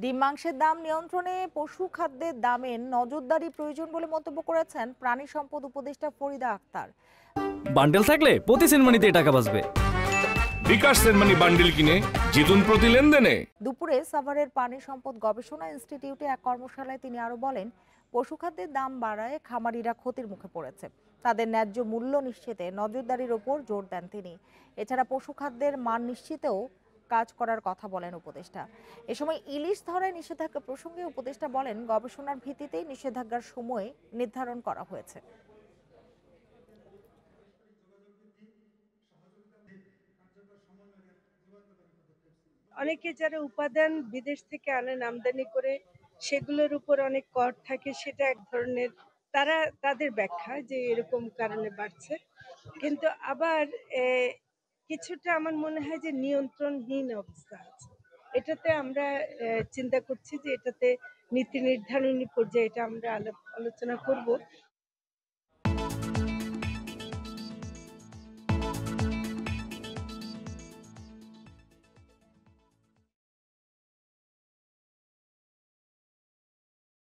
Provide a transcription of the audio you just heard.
ডিম মাংসের দাম নিয়ন্ত্রণে পশু খাদ্যের দামের নজরদারি প্রয়োজন বলে মন্তব্য করেছেন প্রাণী সম্পদ উপদেষ্টা ফরিদা আক্তার। বান্ডেল থাকলে প্রতি সেনমানিতে টাকা বাঁচবে। বিকাশ সেনমানি বান্ডিল কিনে জিতুন প্রতি লেনদেনে। দুপুরে সাভারের প্রাণী সম্পদ গবেষণা ইনস্টিটিউটে এক কর্মশালায় তিনি আরো বলেন, পশুখাদ্যের দাম বাড়ায় খামারিরা ক্ষতির মুখে পড়েছে। তাদের ন্যায্য মূল্য নিশ্চিতে নজরদারির ওপর জোর দেন তিনি। এছাড়া পশুখাদ্যের মান নিশ্চিতেও কাজ করার কথা বলেন উপদেষ্টা। এ সময় ইলিশ ধরায় নিষেধাজ্ঞা প্রসঙ্গে উপদেষ্টা বলেন, গবেষণার ভিত্তিতেই নিষেধাজ্ঞার সময় নির্ধারণ করা হয়েছে। অনেকে যারা উপাদান বিদেশ থেকে আনেন আমদানি করে, সেগুলোর উপর অনেক কর থাকে, সেটা এক ধরনের তাদের ব্যাখ্যা যে এরকম কারণে বাড়ছে। কিন্তু আবার কিছুটা আমার মনে হয় যে নিয়ন্ত্রণহীন অবস্থা আছে। এটাতে আমরা চিন্তা করছি যে এটাতে নীতি নির্ধারণী পর্যায়ে এটা আমরা আলোচনা করব।